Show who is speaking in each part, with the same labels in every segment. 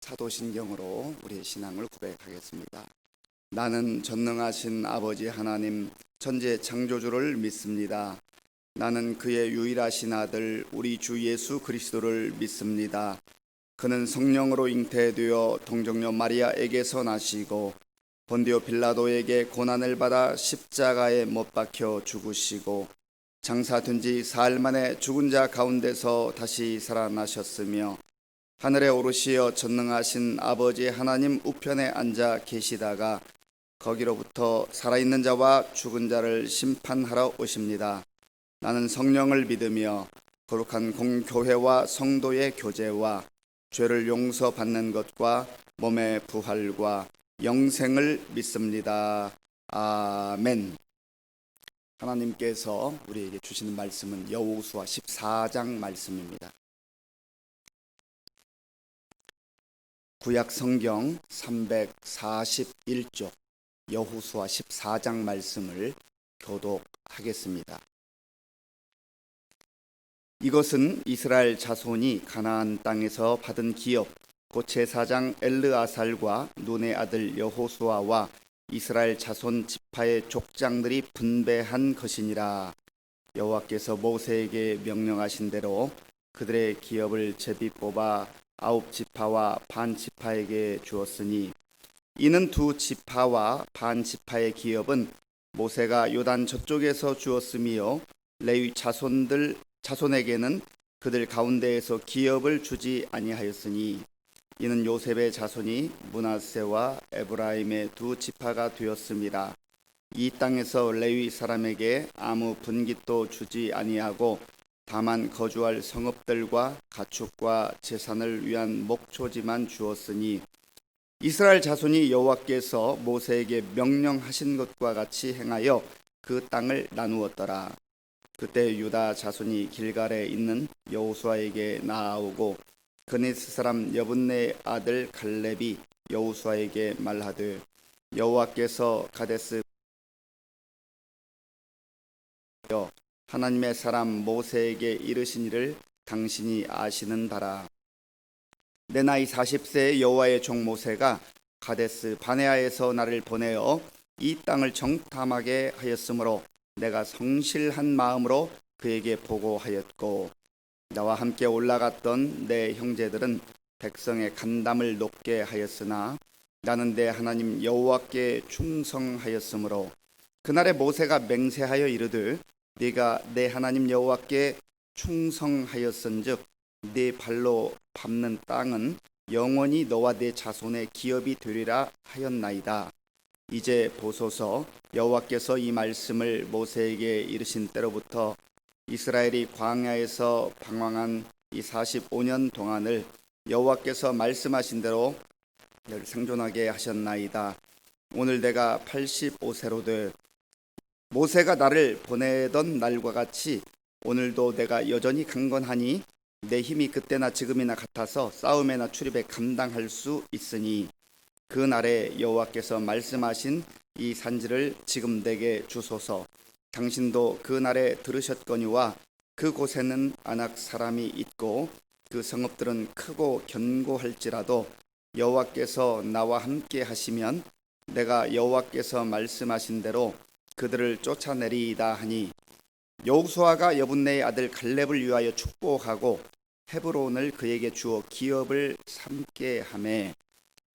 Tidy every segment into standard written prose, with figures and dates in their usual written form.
Speaker 1: 사도신경으로 우리의 신앙을 고백하겠습니다. 나는 전능하신 아버지 하나님 천지의 창조주를 믿습니다. 나는 그의 유일하신 아들 우리 주 예수 그리스도를 믿습니다. 그는 성령으로 잉태되어 동정녀 마리아에게서 나시고 본디오 빌라도에게 고난을 받아 십자가에 못 박혀 죽으시고 장사된 지 사흘 만에 죽은 자 가운데서 다시 살아나셨으며 하늘에 오르시어 전능하신 아버지 하나님 우편에 앉아 계시다가 거기로부터 살아있는 자와 죽은 자를 심판하러 오십니다. 나는 성령을 믿으며 거룩한 공교회와 성도의 교제와 죄를 용서받는 것과 몸의 부활과 영생을 믿습니다. 아멘. 하나님께서 우리에게 주시는 말씀은 여호수아 14장 말씀입니다. 구약 성경 341쪽 여호수아 14장 말씀을 교독하겠습니다. 이것은 이스라엘 자손이 가나안 땅에서 받은 기업 곧 제사장 엘르아살과 눈의 아들 여호수아와 이스라엘 자손 지파의 족장들이 분배한 것이니라. 여호와께서 모세에게 명령하신 대로 그들의 기업을 제비 뽑아 9지파와 반 지파에게 주었으니 이는 2지파와 반 지파의 기업은 모세가 요단 저쪽에서 주었으며 레위 자손에게는 그들 가운데에서 기업을 주지 아니하였으니 이는 요셉의 자손이 므낫세와 에브라임의 2지파가 되었습니다. 이 땅에서 레위 사람에게 아무 분깃도 주지 아니하고 다만 거주할 성읍들과 가축과 재산을 위한 목초지만 주었으니 이스라엘 자손이 여호와께서 모세에게 명령하신 것과 같이 행하여 그 땅을 나누었더라. 그때 유다 자손이 길갈에 있는 여호수아에게 나아오고 그니스 사람 여분네 아들 갈렙이 여호수아에게 말하되 여호와께서 가데스 하나님의 사람 모세에게 이르신 일을 당신이 아시는 바라. 내 나이 40세의 여호와의 종 모세가 가데스 바네아에서 나를 보내어 이 땅을 정탐하게 하였으므로 내가 성실한 마음으로 그에게 보고하였고 나와 함께 올라갔던 내 형제들은 백성의 간담을 높게 하였으나 나는 내 하나님 여호와께 충성하였으므로 그날에 모세가 맹세하여 이르되 네가 내 하나님 여호와께 충성하였은즉 네 발로 밟는 땅은 영원히 너와 네 자손의 기업이 되리라 하였나이다. 이제 보소서 여호와께서 이 말씀을 모세에게 이르신 때로부터 이스라엘이 광야에서 방황한 이 45년 동안을 여호와께서 말씀하신 대로 생존하게 하셨나이다. 오늘 내가 85세로 돼 모세가 나를 보내던 날과 같이 오늘도 내가 여전히 강건하니 내 힘이 그때나 지금이나 같아서 싸움에나 출입에 감당할 수 있으니 그 날에 여호와께서 말씀하신 이 산지를 지금 내게 주소서. 당신도 그 날에 들으셨거니와 그곳에는 아낙 사람이 있고 그 성읍들은 크고 견고할지라도 여호와께서 나와 함께 하시면 내가 여호와께서 말씀하신 대로 그들을 쫓아내리이다 하니 여호수아가 여분네의 아들 갈렙을 위하여 축복하고 헤브론을 그에게 주어 기업을 삼게 하매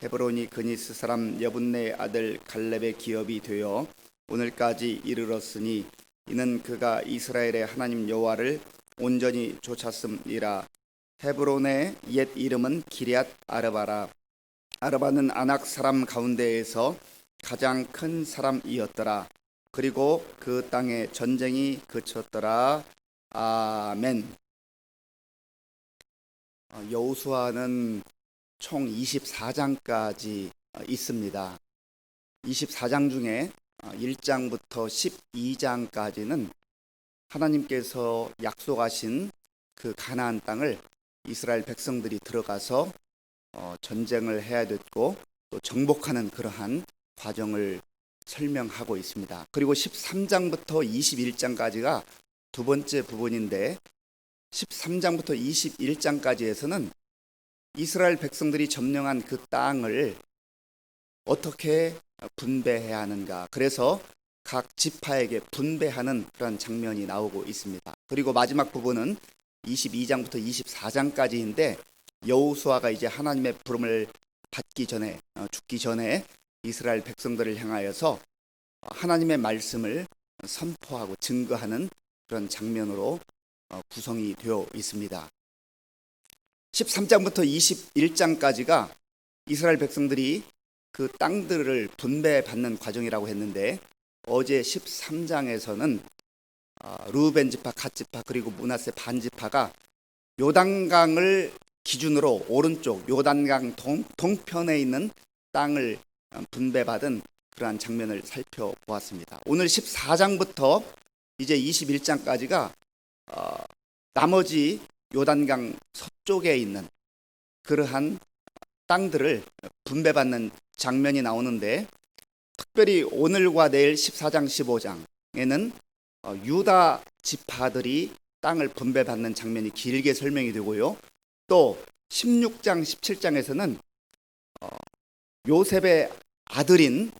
Speaker 1: 헤브론이 그니스 사람 여분네의 아들 갈렙의 기업이 되어 오늘까지 이르렀으니 이는 그가 이스라엘의 하나님 여호와를 온전히 쫓았음이라. 헤브론의 옛 이름은 기럇 아르바라. 아르바는 아낙 사람 가운데에서 가장 큰 사람이었더라. 그리고 그 땅에 전쟁이 그쳤더라. 아멘. 여호수아는 총 24장까지 있습니다. 24장 중에 1장부터 12장까지는 하나님께서 약속하신 그 가나안 땅을 이스라엘 백성들이 들어가서 전쟁을 해야 됐고 또 정복하는 그러한 과정을 설명하고 있습니다. 그리고 13장부터 21장까지가 두 번째 부분인데 13장부터 21장까지에서는 이스라엘 백성들이 점령한 그 땅을 어떻게 분배해야 하는가. 그래서 각 지파에게 분배하는 그런 장면이 나오고 있습니다. 그리고 마지막 부분은 22장부터 24장까지인데 여호수아가 이제 하나님의 부름을 받기 전에 죽기 전에 이스라엘 백성들을 향하여서 하나님의 말씀을 선포하고 증거하는 그런 장면으로 구성이 되어 있습니다. 13장부터 21장까지가 이스라엘 백성들이 그 땅들을 분배받는 과정이라고 했는데 어제 13장에서는 르우벤 지파, 갓 지파 그리고 므낫세 반 지파가 요단강을 기준으로 오른쪽 요단강 동편에 있는 땅을 분배받은 그러한 장면을 살펴보았습니다. 오늘 14장부터 이제 21장까지가 나머지 요단강 서쪽에 있는 그러한 땅들을 분배받는 장면이 나오는데 특별히 오늘과 내일 14장 15장에는 유다 지파들이 땅을 분배받는 장면이 길게 설명이 되고요. 또 16장 17장에서는 요셉의 아들인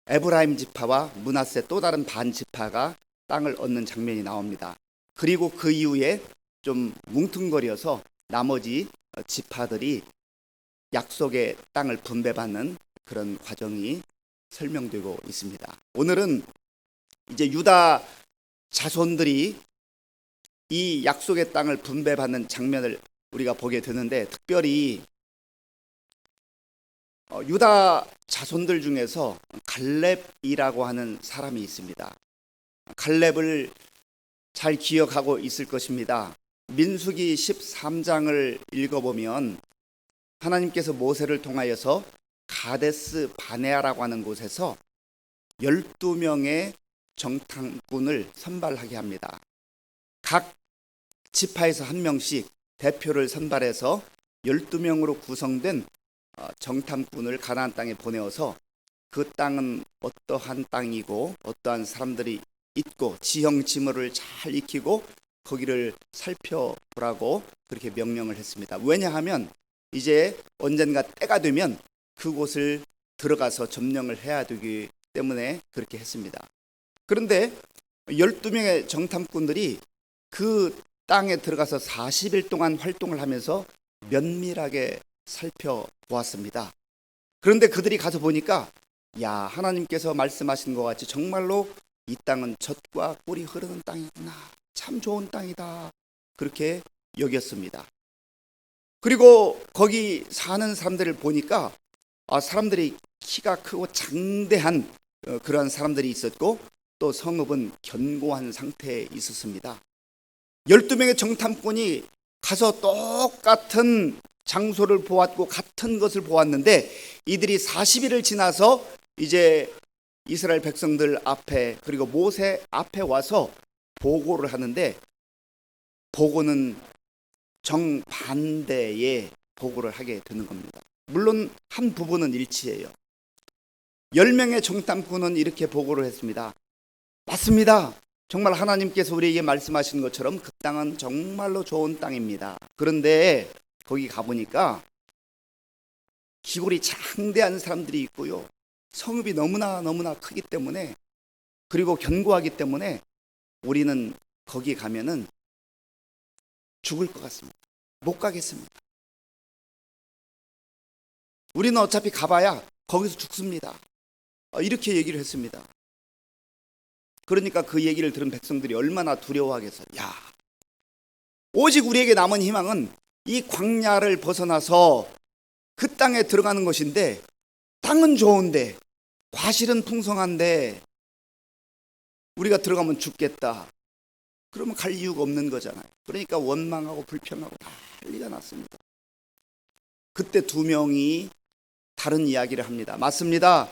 Speaker 1: 에브라임 지파와 므낫세 또 다른 반 지파가 땅을 얻는 장면이 나옵니다. 그리고 그 이후에 좀 뭉퉁거려서 나머지 지파들이 약속의 땅을 분배받는 그런 과정이 설명되고 있습니다. 오늘은 이제 유다 자손들이 이 약속의 땅을 분배받는 장면을 우리가 보게 되는데 특별히 유다 자손들 중에서 갈렙이라고 하는 사람이 있습니다. 갈렙을 잘 기억하고 있을 것입니다. 민수기 13장을 읽어보면 하나님께서 모세를 통하여서 가데스 바네아라고 하는 곳에서 12명의 정탐꾼을 선발하게 합니다. 각 지파에서 한 명씩 대표를 선발해서 12명으로 구성된 정탐꾼을 가나안 땅에 보내어서 그 땅은 어떠한 땅이고 어떠한 사람들이 있고 지형지물을 잘 익히고 거기를 살펴보라고 그렇게 명령을 했습니다. 왜냐하면 이제 언젠가 때가 되면 그곳을 들어가서 점령을 해야 되기 때문에 그렇게 했습니다. 그런데 12명의 정탐꾼들이 그 땅에 들어가서 40일 동안 활동을 하면서 면밀하게 살펴보았습니다. 그런데 그들이 가서 보니까 야, 하나님께서 말씀하신 것 같이 정말로 이 땅은 젖과 꿀이 흐르는 땅이구나. 참 좋은 땅이다. 그렇게 여겼습니다. 그리고 거기 사는 사람들을 보니까 사람들이 키가 크고 장대한 그런 사람들이 있었고 또 성읍은 견고한 상태에 있었습니다. 12명의 정탐꾼이 가서 똑같은 장소를 보았고 같은 것을 보았는데 이들이 40일을 지나서 이제 이스라엘 백성들 앞에 그리고 모세 앞에 와서 보고를 하는데 보고는 정반대의 보고를 하게 되는 겁니다. 물론 한 부분은 일치해요. 10명의 정탐꾼은 이렇게 보고를 했습니다. 맞습니다. 정말 하나님께서 우리에게 말씀하신 것처럼 그 땅은 정말로 좋은 땅입니다. 그런데 거기 가보니까 기골이 장대한 사람들이 있고요. 성읍이 너무나 크기 때문에 그리고 견고하기 때문에 우리는 거기 가면은 죽을 것 같습니다. 못 가겠습니다. 우리는 어차피 가봐야 거기서 죽습니다. 이렇게 얘기를 했습니다. 그러니까 그 얘기를 들은 백성들이 얼마나 두려워하겠어요. 야, 오직 우리에게 남은 희망은 이 광야를 벗어나서 그 땅에 들어가는 것인데 땅은 좋은데 과실은 풍성한데 우리가 들어가면 죽겠다. 그러면 갈 이유가 없는 거잖아요. 그러니까 원망하고 불평하고 난리가 났습니다. 그때 두 명이 다른 이야기를 합니다. 맞습니다.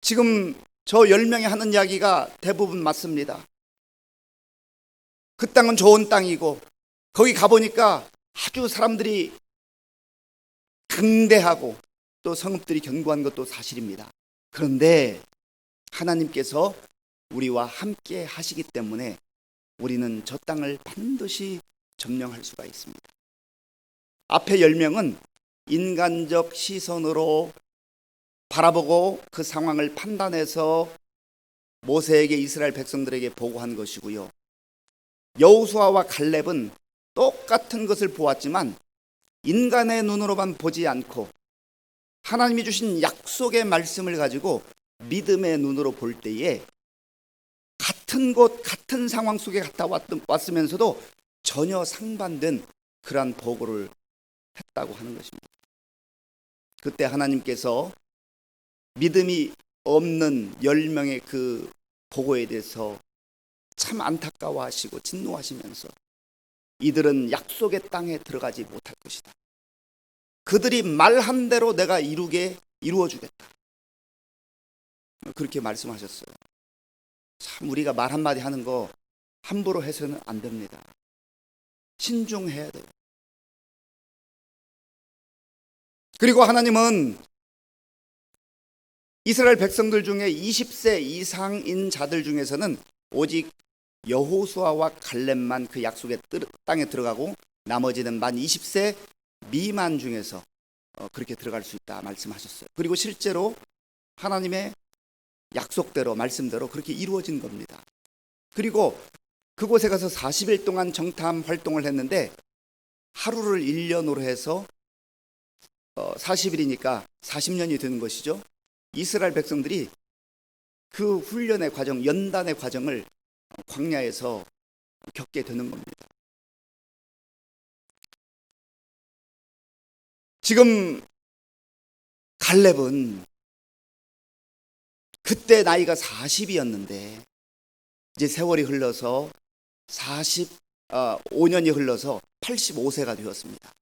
Speaker 1: 지금 저 10명이 하는 이야기가 대부분 맞습니다. 그 땅은 좋은 땅이고 거기 가보니까 아주 사람들이 강대하고 또 성읍들이 견고한 것도 사실입니다. 그런데 하나님께서 우리와 함께 하시기 때문에 우리는 저 땅을 반드시 점령할 수가 있습니다. 앞에 10명은 인간적 시선으로 바라보고 그 상황을 판단해서 모세에게 이스라엘 백성들에게 보고한 것이고요. 여호수아와 갈렙은 똑같은 것을 보았지만 인간의 눈으로만 보지 않고 하나님이 주신 약속의 말씀을 가지고 믿음의 눈으로 볼 때에 같은 곳, 같은 상황 속에 갔다 왔으면서도 전혀 상반된 그러한 보고를 했다고 하는 것입니다. 그때 하나님께서 믿음이 없는 10명의 그 보고에 대해서 참 안타까워하시고 진노하시면서 이들은 약속의 땅에 들어가지 못할 것이다. 그들이 말한 대로 내가 이루어주겠다. 그렇게 말씀하셨어요. 참 우리가 말 한마디 하는 거 함부로 해서는 안 됩니다. 신중해야 돼요. 그리고 하나님은 이스라엘 백성들 중에 20세 이상인 자들 중에서는 오직 여호수아와 갈렙만 그 약속의 땅에 들어가고 나머지는 만 20세 미만 중에서 그렇게 들어갈 수 있다 말씀하셨어요. 그리고 실제로 하나님의 약속대로 말씀대로 그렇게 이루어진 겁니다. 그리고 그곳에 가서 40일 동안 정탐 활동을 했는데 하루를 1년으로 해서 40일이니까 40년이 되는 것이죠. 이스라엘 백성들이 그 훈련의 과정, 연단의 과정을 광야에서 겪게 되는 겁니다. 지금 갈렙은 그때 나이가 40이었는데 이제 세월이 흘러서 5년이 흘러서 85세가 되었습니다.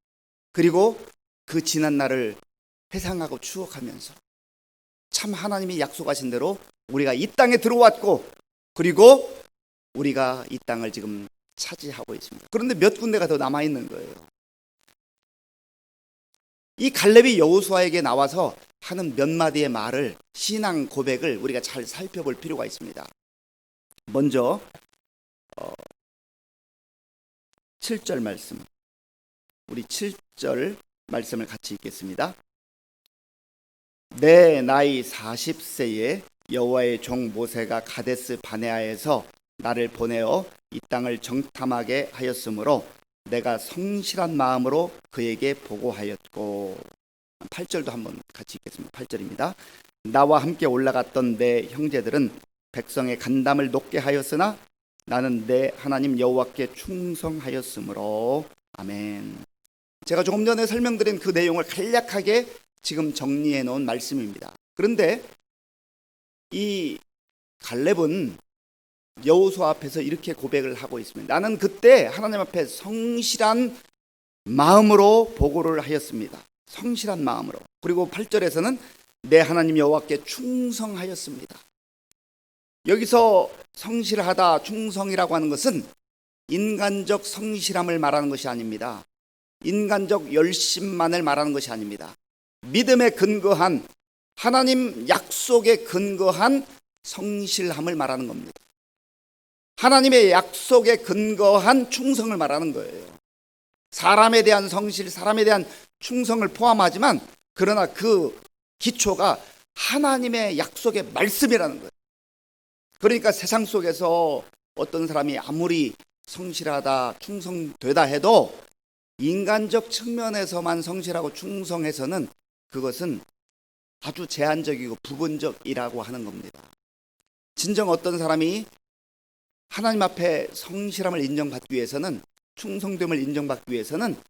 Speaker 1: 그리고 그 지난 날을 회상하고 추억하면서 참 하나님이 약속하신 대로 우리가 이 땅에 들어왔고 그리고 우리가 이 땅을 지금 차지하고 있습니다. 그런데 몇 군데가 더 남아있는 거예요. 이 갈렙이 여호수아에게 나와서 하는 몇 마디의 말을, 신앙 고백을 우리가 잘 살펴볼 필요가 있습니다. 먼저 7절 말씀, 우리 7절 말씀을 같이 읽겠습니다. 내 나이 40세에 여호와의 종 모세가 가데스 바네아에서 나를 보내어 이 땅을 정탐하게 하였으므로 내가 성실한 마음으로 그에게 보고하였고. 8절도 한번 같이 읽겠습니다. 8절입니다. 나와 함께 올라갔던 내 형제들은 백성의 간담을 높게 하였으나 나는 내 하나님 여호와께 충성하였으므로. 아멘. 제가 조금 전에 설명드린 그 내용을 간략하게 지금 정리해 놓은 말씀입니다. 그런데 이 갈렙은 여호수아 앞에서 이렇게 고백을 하고 있습니다. 나는 그때 하나님 앞에 성실한 마음으로 보고를 하였습니다. 성실한 마음으로. 그리고 8절에서는 내 하나님 여호와께 충성하였습니다. 여기서 성실하다, 충성이라고 하는 것은 인간적 성실함을 말하는 것이 아닙니다. 인간적 열심만을 말하는 것이 아닙니다. 믿음에 근거한, 하나님 약속에 근거한 성실함을 말하는 겁니다. 하나님의 약속에 근거한 충성을 말하는 거예요. 사람에 대한 성실, 사람에 대한 충성을 포함하지만 그러나 그 기초가 하나님의 약속의 말씀이라는 거예요. 그러니까 세상 속에서 어떤 사람이 아무리 성실하다, 충성되다 해도 인간적 측면에서만 성실하고 충성해서는 그것은 아주 제한적이고 부분적이라고 하는 겁니다. 진정 어떤 사람이 하나님 앞에 성실함을 인정받기 위해서는, 충성됨을 인정받기 위해서는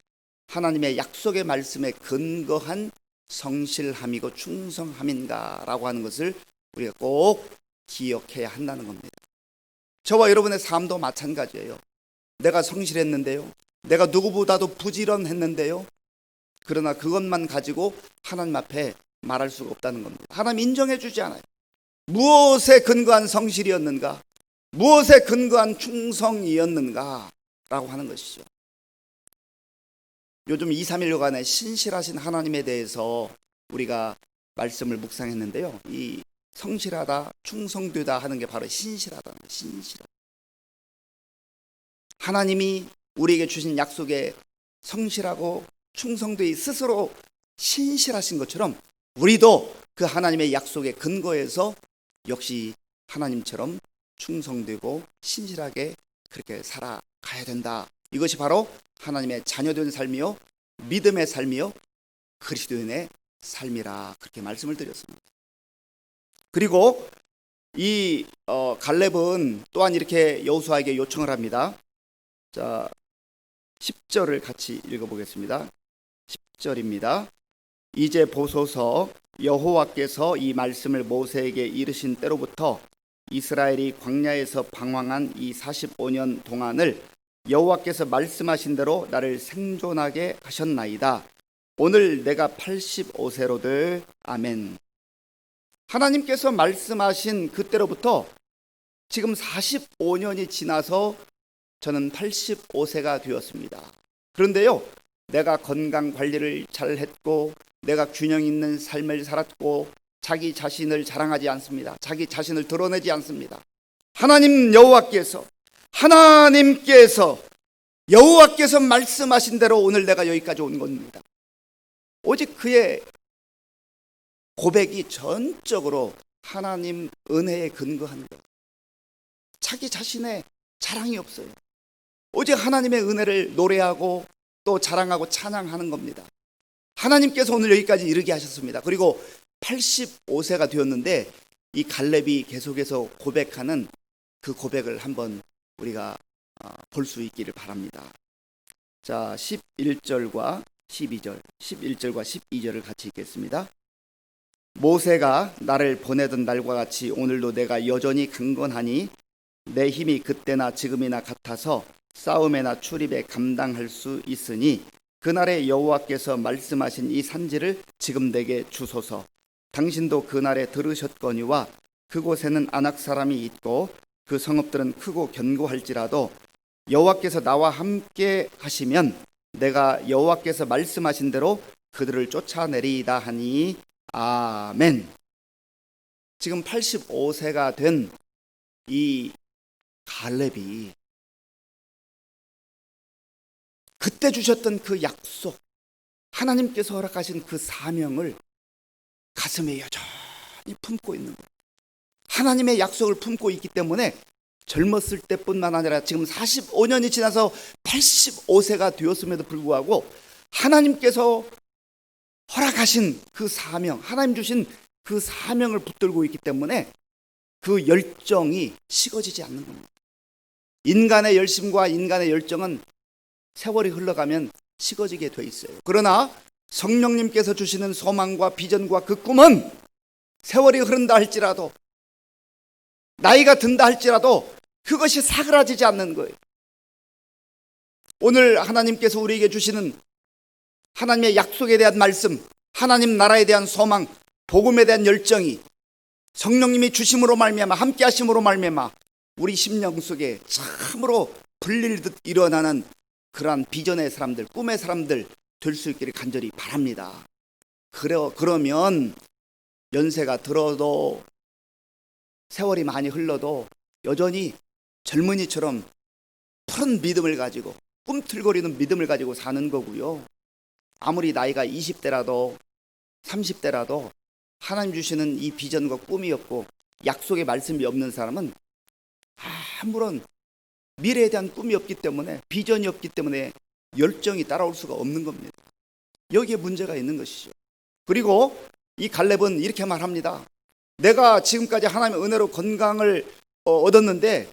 Speaker 1: 하나님의 약속의 말씀에 근거한 성실함이고 충성함인가라고 하는 것을 우리가 꼭 기억해야 한다는 겁니다. 저와 여러분의 삶도 마찬가지예요. 내가 성실했는데요, 내가 누구보다도 부지런했는데요, 그러나 그것만 가지고 하나님 앞에 말할 수가 없다는 겁니다. 하나님 인정해 주지 않아요. 무엇에 근거한 성실이었는가, 무엇에 근거한 충성이었는가 라고 하는 것이죠. 요즘 2, 3일여간에 신실하신 하나님에 대해서 우리가 말씀을 묵상했는데요, 이 성실하다, 충성되다 하는 게 바로 신실하다는 거예요. 신실하다. 하나님이 우리에게 주신 약속에 성실하고 충성되이 스스로 신실하신 것처럼 우리도 그 하나님의 약속에 근거해서 역시 하나님처럼 충성되고 신실하게 그렇게 살아가야 된다. 이것이 바로 하나님의 자녀된 삶이요, 믿음의 삶이요, 그리스도인의 삶이라 그렇게 말씀을 드렸습니다. 그리고 이 갈렙은 또한 이렇게 여호수아에게 요청을 합니다. 자, 10절을 같이 읽어보겠습니다. 10절입니다. 이제 보소서, 여호와께서 이 말씀을 모세에게 이르신 때로부터 이스라엘이 광야에서 방황한 이 45년 동안을 여호와께서 말씀하신 대로 나를 생존하게 하셨나이다. 오늘 내가 85세로들. 아멘. 하나님께서 말씀하신 그때로부터 지금 45년이 지나서 저는 85세가 되었습니다. 그런데요, 내가 건강 관리를 잘했고 내가 균형 있는 삶을 살았고 자기 자신을 자랑하지 않습니다. 자기 자신을 드러내지 않습니다. 하나님께서 말씀하신 대로 오늘 내가 여기까지 온 겁니다. 오직 그의 고백이 전적으로 하나님 은혜에 근거한 것. 자기 자신의 자랑이 없어요. 오직 하나님의 은혜를 노래하고 또 자랑하고 찬양하는 겁니다. 하나님께서 오늘 여기까지 이르게 하셨습니다. 그리고 85세가 되었는데 이 갈렙이 계속해서 고백하는 그 고백을 한번 우리가 볼 수 있기를 바랍니다. 자, 11절과 12절을 같이 읽겠습니다. 모세가 나를 보내던 날과 같이 오늘도 내가 여전히 강건하니 내 힘이 그때나 지금이나 같아서 싸움에나 출입에 감당할 수 있으니 그날에 여호와께서 말씀하신 이 산지를 지금 내게 주소서. 당신도 그날에 들으셨거니와 그곳에는 아낙 사람이 있고 그 성읍들은 크고 견고할지라도 여호와께서 나와 함께 하시면 내가 여호와께서 말씀하신 대로 그들을 쫓아내리이다 하니 아멘. 지금 85세가 된 이 갈렙이 그때 주셨던 그 약속, 하나님께서 허락하신 그 사명을 가슴에 여전히 품고 있는 거예요. 하나님의 약속을 품고 있기 때문에 젊었을 때뿐만 아니라 지금 45년이 지나서 85세가 되었음에도 불구하고 하나님께서 허락하신 그 사명, 하나님 주신 그 사명을 붙들고 있기 때문에 그 열정이 식어지지 않는 겁니다. 인간의 열심과 인간의 열정은 세월이 흘러가면 식어지게 돼 있어요. 그러나 성령님께서 주시는 소망과 비전과 그 꿈은 세월이 흐른다 할지라도 나이가 든다 할지라도 그것이 사그라지지 않는 거예요. 오늘 하나님께서 우리에게 주시는 하나님의 약속에 대한 말씀, 하나님 나라에 대한 소망, 복음에 대한 열정이 성령님이 주심으로 말미암아 함께 하심으로 말미암아 우리 심령 속에 참으로 불릴듯 일어나는 그러한 비전의 사람들, 꿈의 사람들 될 수 있기를 간절히 바랍니다. 그러면 연세가 들어도 세월이 많이 흘러도 여전히 젊은이처럼 푸른 믿음을 가지고 꿈틀거리는 믿음을 가지고 사는 거고요. 아무리 나이가 20대라도 30대라도 하나님 주시는 이 비전과 꿈이 없고 약속의 말씀이 없는 사람은 아무런 미래에 대한 꿈이 없기 때문에 비전이 없기 때문에 열정이 따라올 수가 없는 겁니다. 여기에 문제가 있는 것이죠. 그리고 이 갈렙은 이렇게 말합니다. 내가 지금까지 하나님의 은혜로 건강을 얻었는데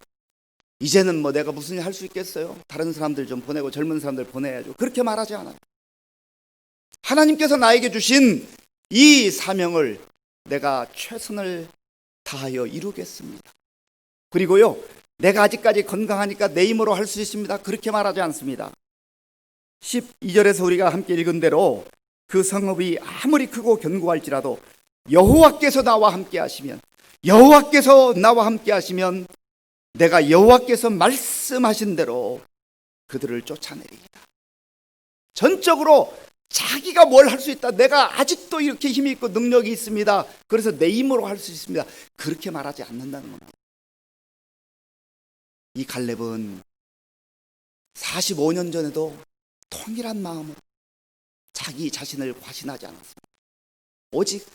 Speaker 1: 이제는 뭐 내가 무슨 일 할 수 있겠어요? 다른 사람들 좀 보내고 젊은 사람들 보내야죠. 그렇게 말하지 않아요. 하나님께서 나에게 주신 이 사명을 내가 최선을 다하여 이루겠습니다. 그리고요, 내가 아직까지 건강하니까 내 힘으로 할 수 있습니다. 그렇게 말하지 않습니다. 12절에서 우리가 함께 읽은 대로 그 성읍이 아무리 크고 견고할지라도 여호와께서 나와 함께 하시면 내가 여호와께서 말씀하신 대로 그들을 쫓아내리이다. 전적으로 자기가 뭘 할 수 있다. 내가 아직도 이렇게 힘이 있고 능력이 있습니다. 그래서 내 힘으로 할 수 있습니다. 그렇게 말하지 않는다는 겁니다. 이 갈렙은 45년 전에도 통일한 마음으로 자기 자신을 과신하지 않았습니다. 오직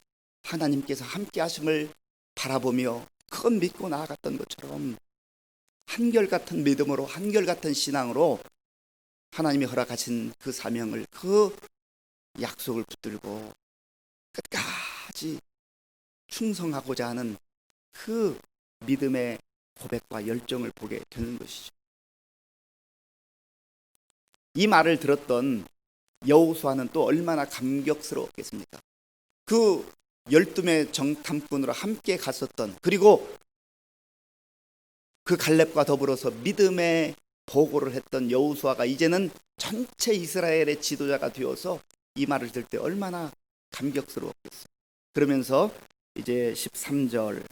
Speaker 1: 하나님께서 함께 하심을 바라보며 그건 믿고 나아갔던 것처럼 한결같은 믿음으로, 한결같은 신앙으로 하나님이 허락하신 그 사명을, 그 약속을 붙들고 끝까지 충성하고자 하는 그 믿음의 고백과 열정을 보게 되는 것이죠. 이 말을 들었던 여호수아는 또 얼마나 감격스러웠겠습니까? 그 12명의 정탐꾼으로 함께 갔었던, 그리고 그 갈렙과 더불어서 믿음의 보고를 했던 여호수아가 이제는 전체 이스라엘의 지도자가 되어서 이 말을 들을 때 얼마나 감격스러웠겠어요. 그러면서 이제 13절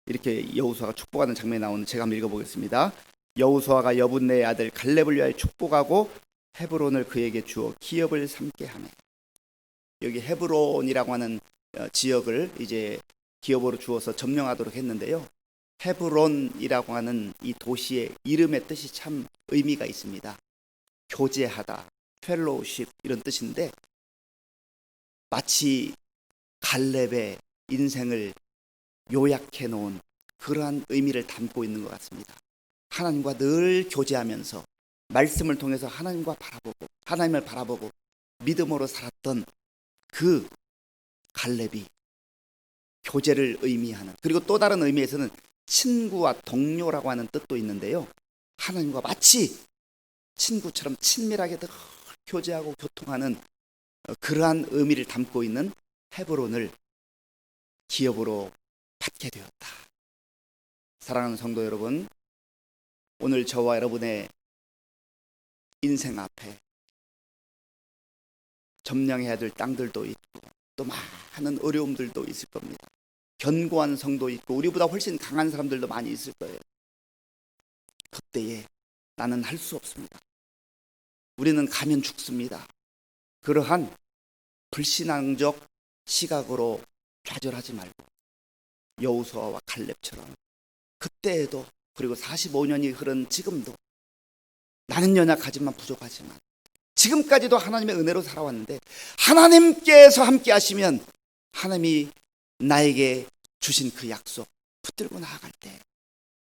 Speaker 1: 이렇게 여호수아가 축복하는 장면이 나오는, 제가 한번 읽어보겠습니다. 여호수아가 여분네의 아들 갈렙을 위하여 축복하고 헤브론을 그에게 주어 기업을 삼게 하매. 여기 헤브론이라고 하는 지역을 이제 기업으로 주어서 점령하도록 했는데요. 헤브론이라고 하는 이 도시의 이름의 뜻이 참 의미가 있습니다. 교제하다, 펠로우십 이런 뜻인데, 마치 갈렙의 인생을 요약해 놓은 그러한 의미를 담고 있는 것 같습니다. 하나님과 늘 교제하면서 말씀을 통해서 하나님을 바라보고 믿음으로 살았던 그 갈렙이 교제를 의미하는, 그리고 또 다른 의미에서는 친구와 동료라고 하는 뜻도 있는데요. 하나님과 마치 친구처럼 친밀하게 늘 교제하고 교통하는 그러한 의미를 담고 있는 헤브론을 기업으로 받게 되었다. 사랑하는 성도 여러분, 오늘 저와 여러분의 인생 앞에 점령해야 될 땅들도 있고 또 많은 어려움들도 있을 겁니다. 견고한 성도 있고 우리보다 훨씬 강한 사람들도 많이 있을 거예요. 그때에 나는 할 수 없습니다. 우리는 가면 죽습니다. 그러한 불신앙적 시각으로 좌절하지 말고 여호수아와 갈렙처럼 그때에도, 그리고 45년이 흐른 지금도 나는 연약하지만 부족하지만 지금까지도 하나님의 은혜로 살아왔는데, 하나님께서 함께 하시면 하나님이 나에게 주신 그 약속 붙들고 나아갈 때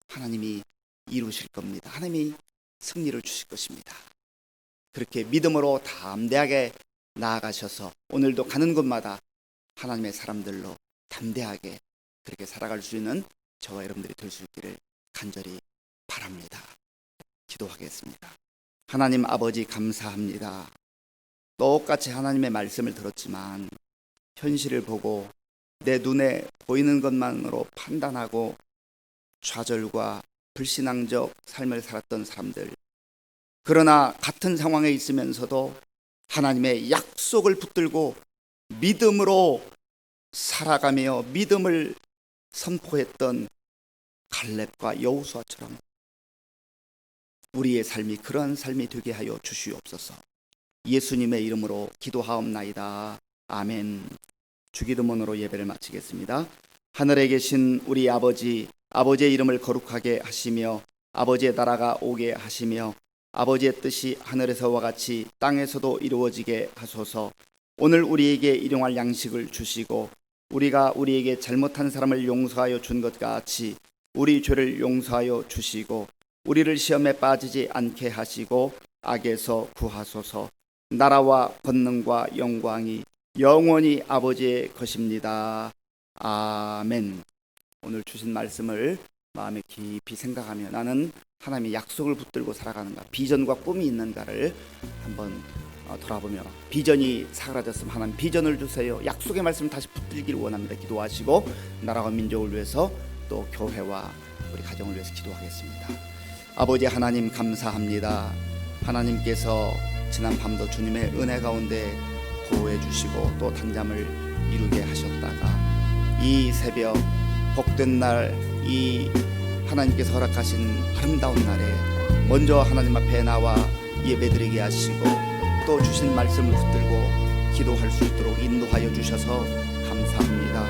Speaker 1: 하나님이 이루실 겁니다. 하나님이 승리를 주실 것입니다. 그렇게 믿음으로 담대하게 나아가셔서 오늘도 가는 곳마다 하나님의 사람들로 담대하게 그렇게 살아갈 수 있는 저와 여러분들이 될 수 있기를 간절히 바랍니다. 기도하겠습니다. 하나님 아버지, 감사합니다. 똑같이 하나님의 말씀을 들었지만 현실을 보고 내 눈에 보이는 것만으로 판단하고 좌절과 불신앙적 삶을 살았던 사람들, 그러나 같은 상황에 있으면서도 하나님의 약속을 붙들고 믿음으로 살아가며 믿음을 선포했던 갈렙과 여호수아처럼 우리의 삶이 그러한 삶이 되게 하여 주시옵소서. 예수님의 이름으로 기도하옵나이다. 아멘. 주기도문으로 예배를 마치겠습니다. 하늘에 계신 우리 아버지, 아버지의 이름을 거룩하게 하시며 아버지의 나라가 오게 하시며 아버지의 뜻이 하늘에서와 같이 땅에서도 이루어지게 하소서. 오늘 우리에게 일용할 양식을 주시고 우리가 우리에게 잘못한 사람을 용서하여 준 것 같이 우리 죄를 용서하여 주시고 우리를 시험에 빠지지 않게 하시고 악에서 구하소서. 나라와 권능과 영광이 영원히 아버지의 것입니다. 아멘. 오늘 주신 말씀을 마음에 깊이 생각하며 나는 하나님의 약속을 붙들고 살아가는가, 비전과 꿈이 있는가를 한번 돌아보며, 비전이 사라졌으면 하나님 비전을 주세요. 약속의 말씀 다시 붙들기를 원합니다. 기도하시고 나라와 민족을 위해서 또 교회와 우리 가정을 위해서 기도하겠습니다. 아버지 하나님 감사합니다. 하나님께서 지난 밤도 주님의 은혜 가운데 보호해 주시고 또 단잠을 이루게 하셨다가 이 새벽 복된 날, 이 하나님께서 허락하신 아름다운 날에 먼저 하나님 앞에 나와 예배드리게 하시고 또 주신 말씀을 붙들고 기도할 수 있도록 인도하여 주셔서 감사합니다.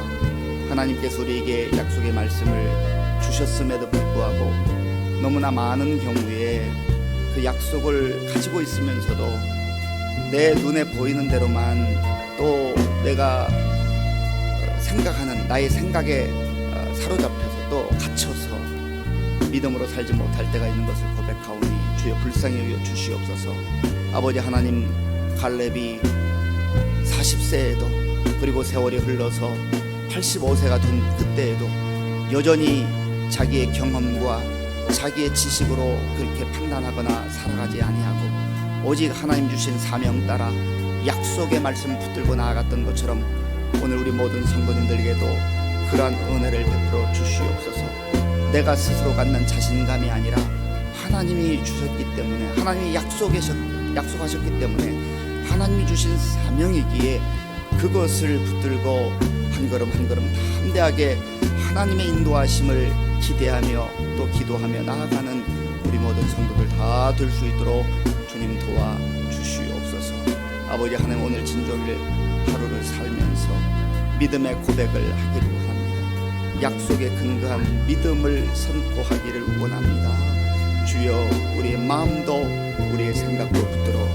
Speaker 1: 하나님께서 우리에게 약속의 말씀을 주셨음에도 불구하고 너무나 많은 경우에 그 약속을 가지고 있으면서도 내 눈에 보이는 대로만 또 내가 생각하는 나의 생각에 사로잡혀서 또 갇혀서 믿음으로 살지 못할 때가 있는 것을 고백하오니 주여 불쌍히 여겨 주시옵소서. 아버지 하나님, 갈렙이 40세에도 그리고 세월이 흘러서 85세가 된 그때에도 여전히 자기의 경험과 자기의 지식으로 그렇게 판단하거나 살아가지 아니하고 오직 하나님 주신 사명 따라 약속의 말씀을 붙들고 나아갔던 것처럼 오늘 우리 모든 성도님들에게도 그러한 은혜를 베풀어 주시옵소서. 내가 스스로 갖는 자신감이 아니라 하나님이 주셨기 때문에, 하나님이 약속하셨기 때문에 하나님이 주신 사명이기에 그것을 붙들고 한 걸음 한 걸음 담대하게 하나님의 인도하심을 기대하며 또 기도하며 나아가는 우리 모든 성도들 다 될 수 있도록 주님 도와 주시옵소서. 아버지 하나님, 오늘 진종일 하루를 살면서 믿음의 고백을 하기를 원합니다. 약속에 근거한 믿음을 선포하기를 원합니다. 주여, 우리의 마음도 우리의 생각도 붙들어